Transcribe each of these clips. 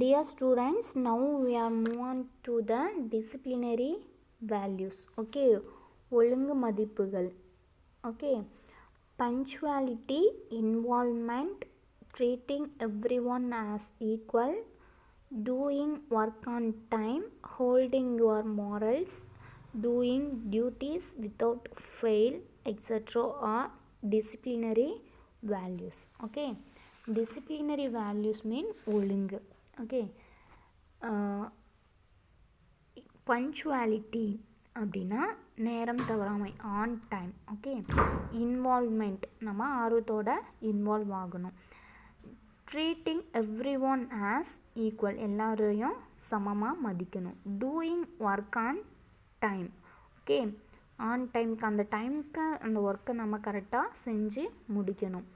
Dear students, now we are move on to the disciplinary values. Okay, ஒழுங்கு மதிப்புகள். Okay, punctuality, involvement, treating everyone as equal, doing work on time, holding your morals, doing duties without fail, etc. are disciplinary values. Okay, disciplinary values mean ஒழுங்கு. Okay, punctuality அப்படின்னா நேரம் தவறாமை, on time. Okay, involvement நம்ம ஆர்வத்தோட involve ஆகணும். Treating every one as equal, எல்லாரையும் சமமாக மதிக்கணும். Doing work on time. Okay, on டைமுக்கு அந்த டைமுக்கு அந்த ஒர்க்கை நம்ம கரெக்டாக செஞ்சு முடிக்கணும்.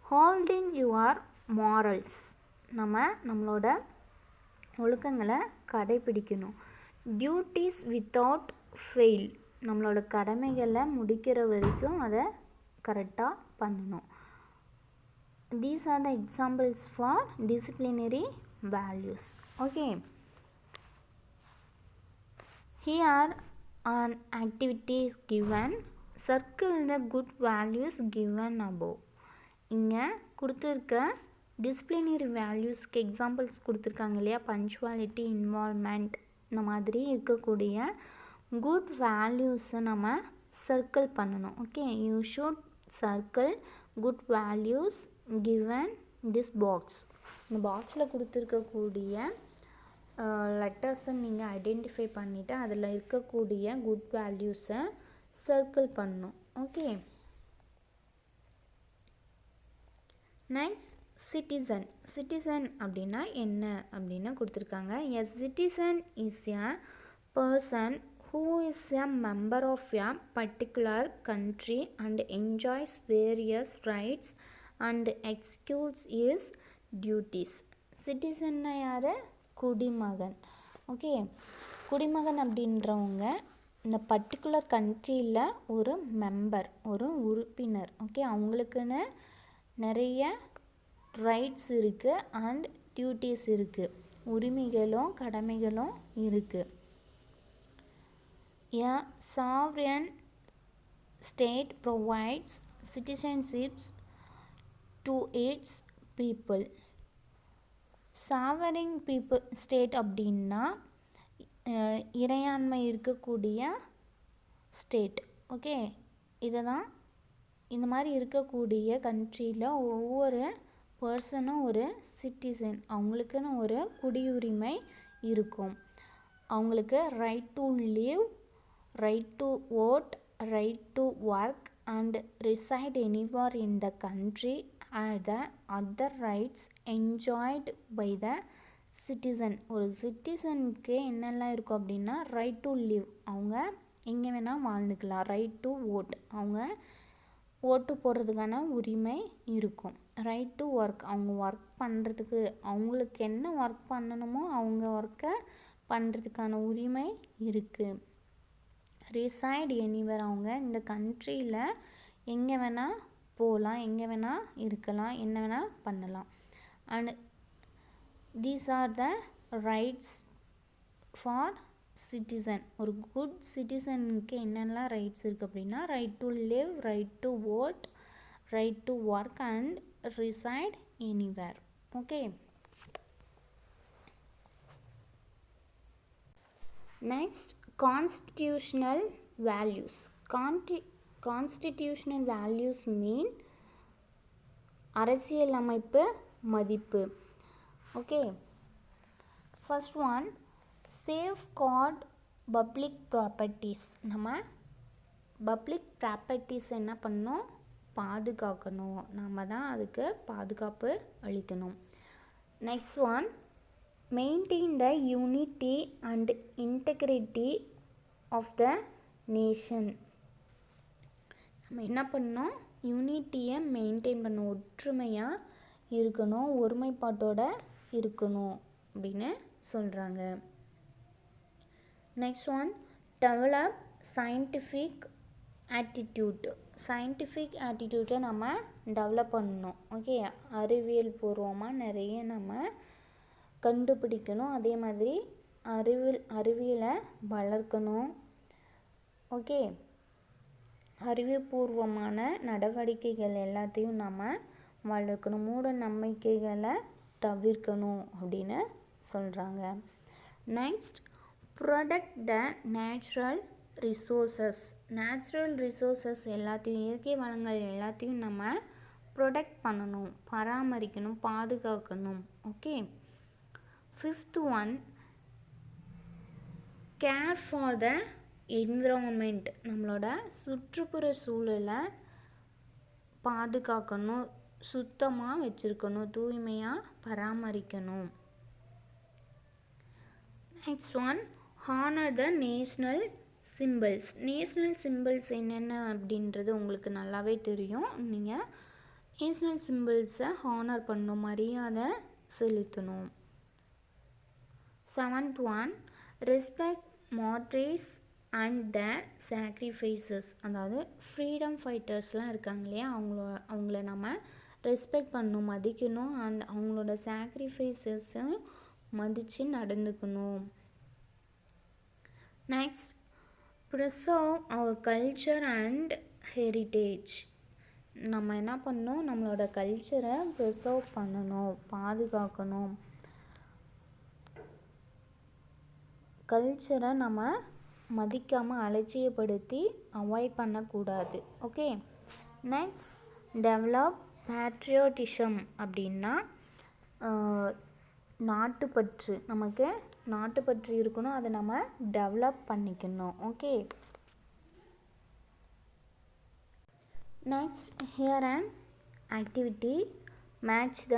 ஹோல்டிங் யுவர் மாரல்ஸ், நம்மளோட ஒழுக்கங்களை கடைப்பிடிக்கணும். டியூட்டிஸ் வித்தவுட் ஃபெயில், நம்மளோட கடமைகளை முடிக்கிற வரைக்கும் அதை கரெக்டாக பண்ணணும். These are the examples for disciplinary values. Okay, here an activity is given, circle the good values given above. இங்கே கொடுத்துருக்க டிசிப்ளினரி வேல்யூஸ்க்கு எக்ஸாம்பிள்ஸ் கொடுத்துருக்காங்க இல்லையா, பஞ்சுவாலிட்டி, இன்வால்வ்மெண்ட், இந்த மாதிரி இருக்கக்கூடிய குட் வேல்யூஸை நம்ம சர்க்கிள் பண்ணணும். Okay, you should circle good values given this box. இந்த பாக்ஸில் கொடுத்துருக்கக்கூடிய லெட்டர்ஸை நீங்கள் ஐடென்டிஃபை பண்ணிவிட்டு அதில் இருக்கக்கூடிய குட் வேல்யூஸை சர்க்கிள் பண்ணணும். Okay, next citizen. சிட்டிசன் அப்படின்னா என்ன அப்படின்னு கொடுத்துருக்காங்க. எ citizen is a person who is a member of a particular country and enjoys various rights and executes his duties. சிட்டிசன்னா யார்? குடிமகன். ஓகே, குடிமகன் அப்படின்றவங்க இந்த பர்டிகுலர் கண்ட்ரியில் ஒரு மெம்பர், ஒரு உறுப்பினர். ஓகே, அவங்களுக்குன்னு நிறைய ரைட்ஸ் இருக்குது அண்ட் டியூட்டிஸ் இருக்குது, உரிமைகளும் கடமைகளும் இருக்குது. A sovereign state provides citizenships to its people. Sovereign people state அப்படின்னா இறையாண்மை இருக்கக்கூடிய ஸ்டேட். ஓகே, இதை தான் இந்த மாதிரி இருக்கக்கூடிய கண்ட்ரியில் ஒவ்வொரு பர்சனும் ஒரு சிட்டிசன், அவங்களுக்குன்னு ஒரு குடியுரிமை இருக்கும். அவங்களுக்கு right to live, right to vote, right to work and reside anywhere in the country are the other rights enjoyed by the citizen. ஒரு சிட்டிசனுக்கு என்னெல்லாம் இருக்கும் அப்படின்னா, ரைட் டு லிவ், அவங்க எங்கே வேணால் வாழ்ந்துக்கலாம். ரைட் டு vote, அவங்க ஓட்டு போடுறதுக்கான உரிமை இருக்கும். ரைட் டு ஒர்க், அவங்க ஒர்க் பண்ணுறதுக்கு, அவங்களுக்கு என்ன ஒர்க் பண்ணணுமோ அவங்க ஒர்க்கை பண்ணுறதுக்கான உரிமை இருக்குது. ரிசைட் எனிவேர், அவங்க இந்த கண்ட்ரியில் எங்கே வேணால் போகலாம், எங்கே வேணால் இருக்கலாம், என்ன வேணால் பண்ணலாம். And these are the rights for citizen. ஒரு குட் சிட்டிசனுக்கு என்னெல்லாம் ரைட்ஸ் இருக்குது அப்படின்னா, right to live, right to vote, right to work and reside anywhere. Okay, next constitutional values. Constitutional values mean அரசியலமைப்பு மதிப்பு. Okay, first one, safeguard public properties. நம்ம public properties என்ன பண்ணணும்? பாதுகாக்கணும். நம்ம தான் அதுக்கு பாதுகாப்பு அளிக்கணும். Next one, maintain the unity and integrity of the nation. நம்ம என்ன பண்ணணும்? யூனிட்டியை மெயின்டைன் பண்ணணும், ஒற்றுமையாக இருக்கணும், ஒருமைப்பாட்டோட இருக்கணும் அப்படின்னு சொல்கிறாங்க. Next one, develop scientific attitude. Scientific ஆட்டிடியூட்டை நம்ம டெவலப் பண்ணணும். ஓகே, அறிவியல் பூர்வமாக நிறைய நம்ம கண்டுபிடிக்கணும். அதே மாதிரி அறிவியலை வளர்க்கணும். ஓகே, அறிவுபூர்வமான நடவடிக்கைகள் எல்லாத்தையும் நம்ம வளர்க்கணும். மூட நம்பிக்கைகளை தவிர்க்கணும் அப்படின்னு சொல்கிறாங்க. Next, protect the natural resources. Natural resources எல்லாத்தையும், இயற்கை வளங்கள் எல்லாத்தையும் நம்ம ப்ரொடெக்ட் பண்ணணும், பராமரிக்கணும், பாதுகாக்கணும். Okay. 5th one, care for the environment. நம்மளோட சுற்றுப்புற சூழலை பாதுகாக்கணும், சுத்தமாக வச்சுருக்கணும், தூய்மையாக பராமரிக்கணும். Next one, honour the national symbols. National symbols என்னென்ன அப்படின்றது உங்களுக்கு நல்லாவே தெரியும். நீங்கள் நேஷ்னல் சிம்பிள்ஸை ஹானர் பண்ணணும், மரியாதை செலுத்தணும். 7th one, respect martyrs and their sacrifices. அதாவது ஃப்ரீடம் ஃபைட்டர்ஸ்லாம் இருக்காங்க இல்லையா, அவங்கள நம்ம ரெஸ்பெக்ட் பண்ணணும், மதிக்கணும். அண்ட் அவங்களோட சாக்ரிஃபைசஸை மதித்து நடந்துக்கணும். Next, preserve our culture and heritage. நம்ம என்ன பண்ணணும், நம்மளோட கல்ச்சரை ப்ரிசர்வ் பண்ணணும், பாதுகாக்கணும். கல்ச்சரை நம்ம மதிக்காமல் அலட்சியப்படுத்தி அவாய்ட் பண்ணக்கூடாது. ஓகே. Next, develop patriotism. அப்படின்னா நாட்டுப்பற்று. நமக்கு நாட்டுப்பற்று இருக்கணும், அதை நம்ம டெவலப் பண்ணிக்கணும். Okay. Next, here and activity match the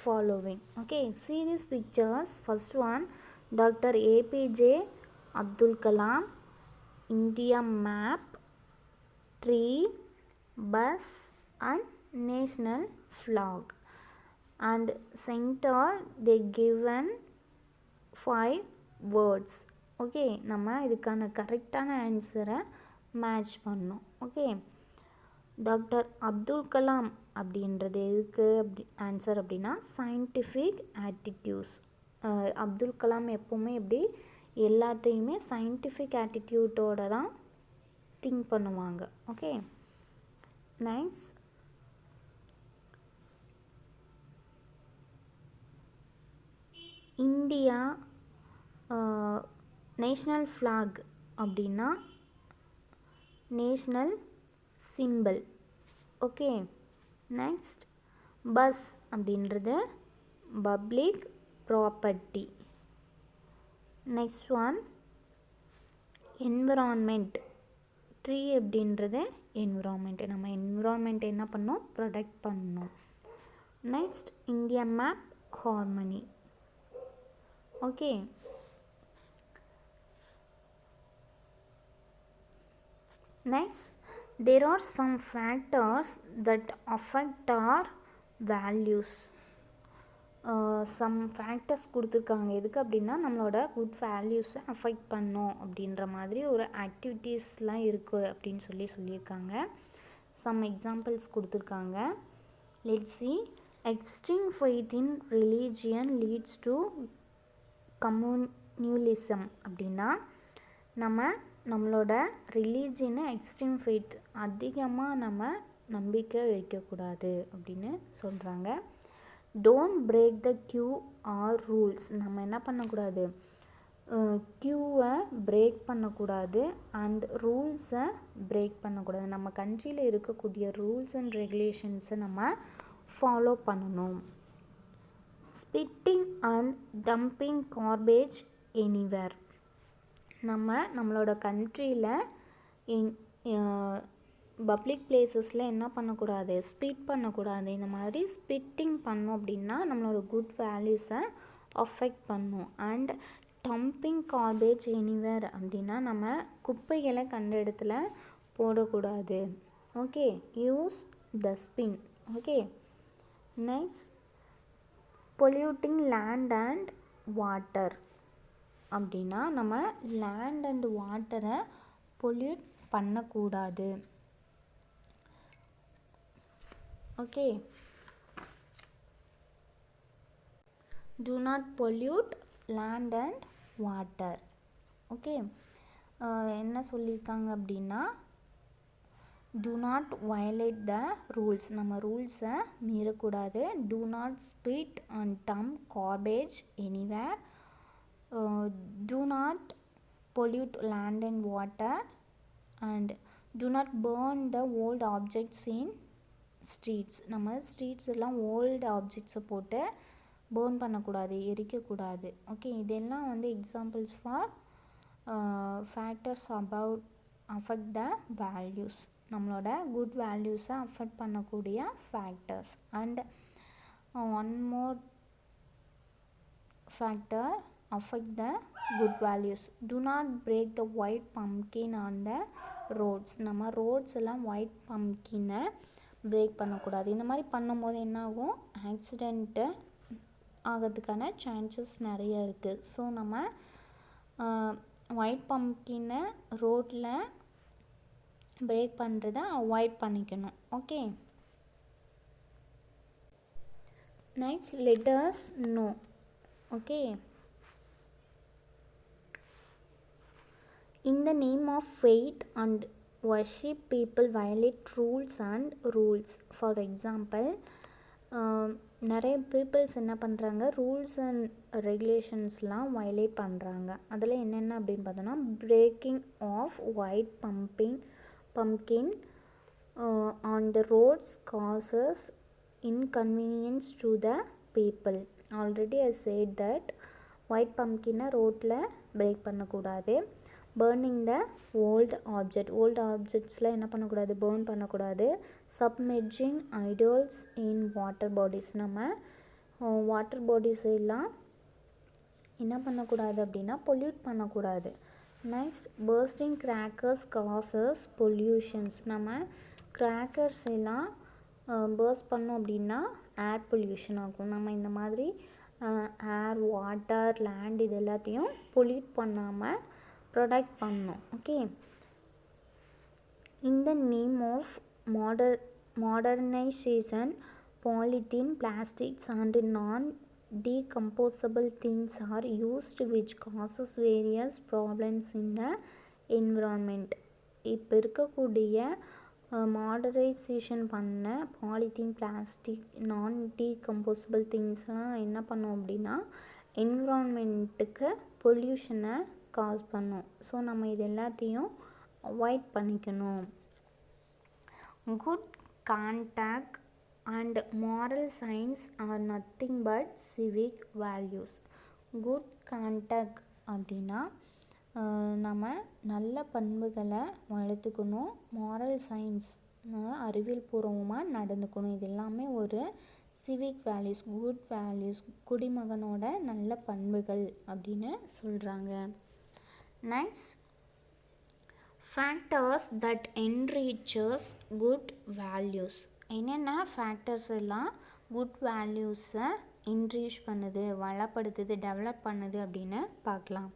following. Okay, see these pictures. First one, Dr. APJ Abdul Kalam, India map, tree, bus and national flag. And center they given 5 words. Okay, நம்ம இதுக்கான கரெக்டான ஆன்சரை match பண்ணோம். Okay, doctor Abdul Kalam அப்படின்றது எதுக்கு answer அப்படின்னா scientific attitudes. Abdul Kalam எப்போவுமே எப்படி எல்லாத்தையுமே சயின்டிஃபிக் ஆட்டிடியூட்டோடு தான் திங்க் பண்ணுவாங்க. Okay. Next, India national flag அப்படின்னா national symbol. Okay. Next, bus அப்படின்றது public property. Next one, environment. Tree அப்படின்றது என்விரான்மெண்ட். நம்ம என்விரான்மெண்ட் என்ன பண்ணோம், ப்ரொடெக்ட் பண்ணணும். Next, India map, harmony. Okay. Next, there are some factors that affect our values. Some factors கொடுத்துருக்காங்க. எதுக்கு அப்படின்னா நம்மளோட குட் வேல்யூஸை அஃபெக்ட் பண்ணோம் அப்படின்ற மாதிரி ஒரு ஆக்டிவிட்டீஸ்லாம் இருக்குது அப்படின்னு சொல்லியிருக்காங்க. சம் எக்ஸாம்பிள்ஸ் கொடுத்துருக்காங்க. Let's see. Extreme faith in religion leads to communalism. அப்படின்னா நம்மளோட ரிலீஜியனை எக்ஸ்ட்ரீம் ஃபெய்த் அதிகமாக நம்ம நம்பிக்கை வைக்கக்கூடாது அப்படின்னு சொல்கிறாங்க. Don't break the queue or rules. நம்ம என்ன பண்ணக்கூடாது, கியூவை பிரேக் பண்ணக்கூடாது அண்ட் ரூல்ஸை பிரேக் பண்ணக்கூடாது. நம்ம கண்ட்ரியில் இருக்கக்கூடிய ரூல்ஸ் அண்ட் ரெகுலேஷன்ஸை நம்ம ஃபாலோ பண்ணணும். Spitting and dumping garbage anywhere. நம்மளோட கண்ட்ரியில் பப்ளிக் பிளேசஸில் என்ன பண்ணக்கூடாது, ஸ்பிட் பண்ணக்கூடாது. இந்த மாதிரி ஸ்பிட்டிங் பண்ணோம் அப்படின்னா நம்மளோட குட் வேல்யூஸை அஃபெக்ட் பண்ணும். அண்ட் டம்பிங் கார்பேஜ் எனிவேர் அப்படின்னா நம்ம குப்பைகளை கண்ட இடத்துல போடக்கூடாது. Okay. Use dustbin. Okay. Next, polluting land and water. அப்படின்னா நம்ம லேண்ட் அண்ட் வாட்டரை பொல்யூட் பண்ணக்கூடாது. Okay. do not pollute land and water. Okay, என்ன சொல்லியிருக்காங்க அப்படின்னா do not violate the rules. நம்ம ரூல்ஸை மீறக்கூடாது. do not spit and dump garbage anywhere. Do not pollute land and water and do not burn the old objects in streets. நம்ம streets எல்லாம் old ஆப்ஜெக்ட்ஸை போட்டு burn பண்ணக்கூடாது, எரிக்கக்கூடாது. Okay, இதெல்லாம் வந்து examples for factors affect the values. நம்மளோட good வேல்யூஸை affect பண்ணக்கூடிய factors. And one more factor affect the good values. Do not break the white pumpkin on the roads. நம்ம ரோட்ஸ் எல்லாம் ஒயிட் பம்ப்கினை பிரேக் பண்ணக்கூடாது. இந்த மாதிரி பண்ணும்போது என்ன ஆகும், ஆக்சிடெண்ட்டு ஆகிறதுக்கான சான்சஸ் நிறைய இருக்குது. ஸோ நம்ம ஒயிட் பம்ப்கினை ரோட்டில் பிரேக் பண்ணுறதை அவாய்ட் பண்ணிக்கணும். Okay, next let us know. Okay, in the name of faith and worship people violate rules and rules. For example, நிறைய பீப்புள்ஸ் என்ன பண்ணுறாங்க, ரூல்ஸ் அண்ட் ரெகுலேஷன்ஸ்லாம் வயலேட் பண்ணுறாங்க. அதில் என்னென்ன அப்படின்னு பார்த்தோன்னா, breaking of white pumpkin on the roads causes inconvenience to the people. Already I said that white பம்ப்கினை ரோட்டில் பிரேக் பண்ணக்கூடாது. பேர்னிங் த ஓல்டு ஆப்ஜெக்ட்ஸில் என்ன பண்ணக்கூடாது, பேர்ன் பண்ணக்கூடாது. சப்மெர்ஜிங் ஐடல்ஸ் இன் வாட்டர் பாடிஸ். நம்ம வாட்டர் பாடிஸ் எல்லாம் என்ன பண்ணக்கூடாது அப்படின்னா பொல்யூட் பண்ணக்கூடாது. Next, bursting crackers causes pollutions. நம்ம கிராக்கர்ஸ் எல்லாம் பர்ஸ்ட் பண்ணோம் அப்படின்னா ஏர் பொல்யூஷன் ஆகும். நம்ம இந்த மாதிரி ஏர், வாட்டர், லேண்ட் இது எல்லாத்தையும் பொல்யூட் பண்ணாமல் ப்ரொடெக்ட் பண்ணணும். Okay, in the name of modernisation polythene, plastics and non-decomposable things are used which causes various problems in the environment. இப்போ இருக்கக்கூடிய மாடரைசேஷன் பண்ண பாலித்தீன், பிளாஸ்டிக், நான் டீகம்போசபிள் திங்ஸ்லாம் என்ன பண்ணோம் அப்படின்னா என்விரான்மெண்ட்டுக்கு பொல்யூஷனை காஸ் பண்ணும். ஸோ நம்ம இது எல்லாத்தையும் அவாய்ட் பண்ணிக்கணும். Good contact and moral science or nothing but civic values. Good contact அப்படின்னா நம்ம நல்ல பண்புகளை வளர்த்துக்கணும். மாரல் சயின்ஸ் அறிவியல் பூர்வமாக நடந்துக்கணும். இது எல்லாமே ஒரு சிவிக் வேல்யூஸ், குட் வேல்யூஸ், குடிமகனோட நல்ல பண்புகள் அப்படின்னு சொல்கிறாங்க. Next, factors that enriches good values. என்னென்ன ஃபேக்டர்ஸ் எல்லாம் குட் வேல்யூஸை என்ரிச் பண்ணுது, வளப்படுத்துது, டெவலப் பண்ணுது அப்படின்னு பார்க்கலாம்.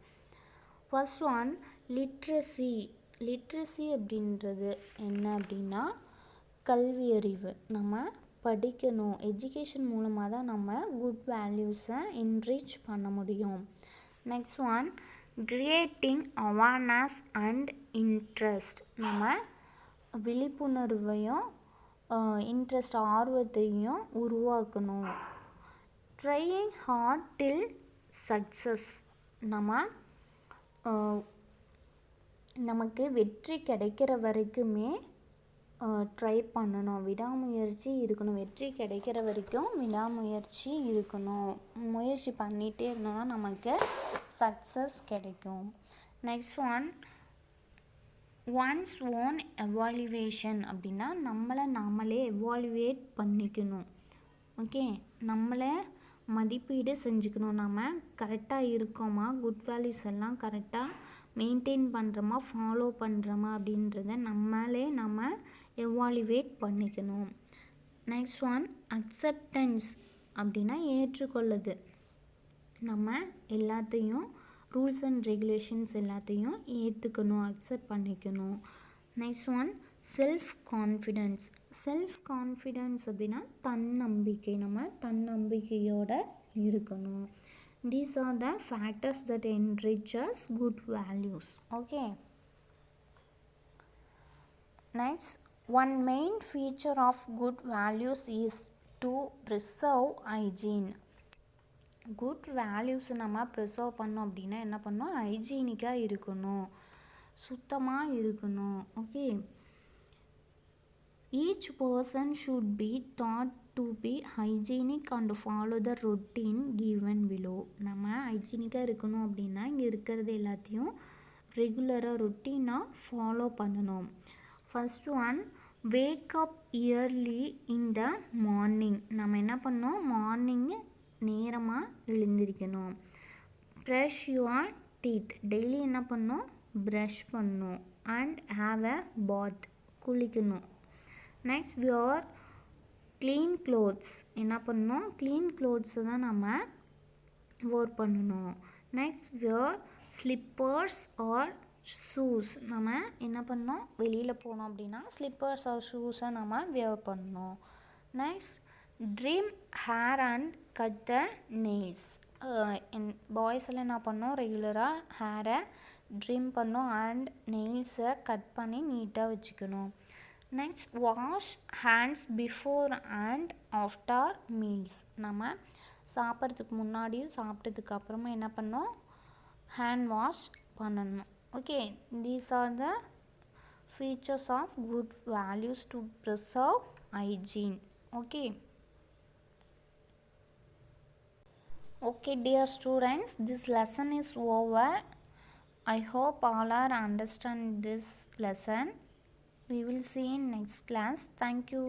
First one, literacy. லிட்ரஸி அப்படின்றது என்ன அப்படின்னா கல்வி அறிவு. நம்ம படிக்கணும். எஜுகேஷன் மூலமாக தான் நம்ம குட் வேல்யூஸை என்ரிச் பண்ண முடியும். Next one, creating awareness and interest. நம்ம விழிப்புணர்வையும் இன்ட்ரெஸ்ட் ஆர்வத்தையும் உருவாக்கணும். ட்ரையிங் ஹார்ட் டில் சக்ஸஸ். நமக்கு வெற்றி கிடைக்கிற வரைக்குமே ட்ரை பண்ணணும். விடாமுயற்சி இருக்கணும். வெற்றி கிடைக்கிற வரைக்கும் விடாமுயற்சி இருக்கணும். முயற்சி பண்ணிகிட்டே இருந்தோம்னா நமக்கு சக்ஸஸ் கிடைக்கும். Next one, once own evaluation அப்படின்னா நம்மளை நாமளே எவாலுவேட் பண்ணிக்கணும். ஓகே, நம்மளை மதிப்பீடு செஞ்சுக்கணும். நம்ம கரெக்டாக இருக்கோமா, குட் வேல்யூஸ் எல்லாம் கரெக்டாக மெயின்டைன் பண்ணுறோமா, ஃபாலோ பண்ணுறோமா அப்படின்றத நம்மளே நம்ம எவாலுவேட் பண்ணிக்கணும். நெக்ஸ்ட் ஒன், அக்செப்டன்ஸ் அப்படின்னா ஏற்றுக்கொள்ளுது. நம்ம எல்லாத்தையும் ரூல்ஸ் அண்ட் ரெகுலேஷன்ஸ் எல்லாத்தையும் ஏற்றுக்கணும், அக்செப்ட் பண்ணிக்கணும். Next one, self confidence. Self confidence அப்படின்னா தன்னம்பிக்கை. நம்ம தன்னம்பிக்கையோடு இருக்கணும். These are the factors that enriches good values. Okay. Next, one main feature of good values is to preserve hygiene. Good values நம்ம preserve பண்ணோம் அப்படின்னா என்ன பண்ணோம், ஹைஜீனிக்காக இருக்கணும், சுத்தமாக இருக்கணும். Okay, each person should be thought to be hygienic and follow the routine given below. நம்ம ஹைஜீனிக்காக இருக்கணும் அப்படின்னா இங்கே இருக்கிறது எல்லாத்தையும் ரெகுலராக ரொட்டீனாக ஃபாலோ பண்ணணும். First one, wake up yearly in the morning. நம்ம என்ன பண்ணோம், மார்னிங்கு நேரமாக எழுந்திரிக்கணும். ப்ரஷ் யுவர் டீத், டெய்லி என்ன பண்ணணும், ப்ரஷ் பண்ணணும். அண்ட் ஹாவ் அ பாத், குளிக்கணும். நெக்ஸ்ட், வியர் க்ளீன் க்ளோத்ஸ், என்ன பண்ணணும், க்ளீன் க்ளோத்ஸை தான் நம்ம வேர் பண்ணணும். Next, wear slippers or shoes, நம்ம என்ன பண்ணோம், வெளியில் போனோம் அப்படின்னா ஸ்லிப்பர்ஸ் ஆர் ஷூஸை நம்ம வியர் பண்ணணும். Next, trim hair and cut the nails. Boys எல்லாம் என்ன பண்ணோம், ரெகுலராக ஹேரை ட்ரிம் பண்ணோம் அண்ட் நெயில்ஸை கட் பண்ணி நீட்டாக வச்சுக்கணும். Next, wash hands before and after meals. நம்ம சாப்பிட்றதுக்கு முன்னாடியும் சாப்பிட்டதுக்கு அப்புறமா என்ன பண்ணோம், ஹேண்ட் வாஷ் பண்ணணும். Okay, these are the features of good values to preserve hygiene. Okay dear students, this lesson is over. I hope all are understand this lesson. We will see in next class. Thank you.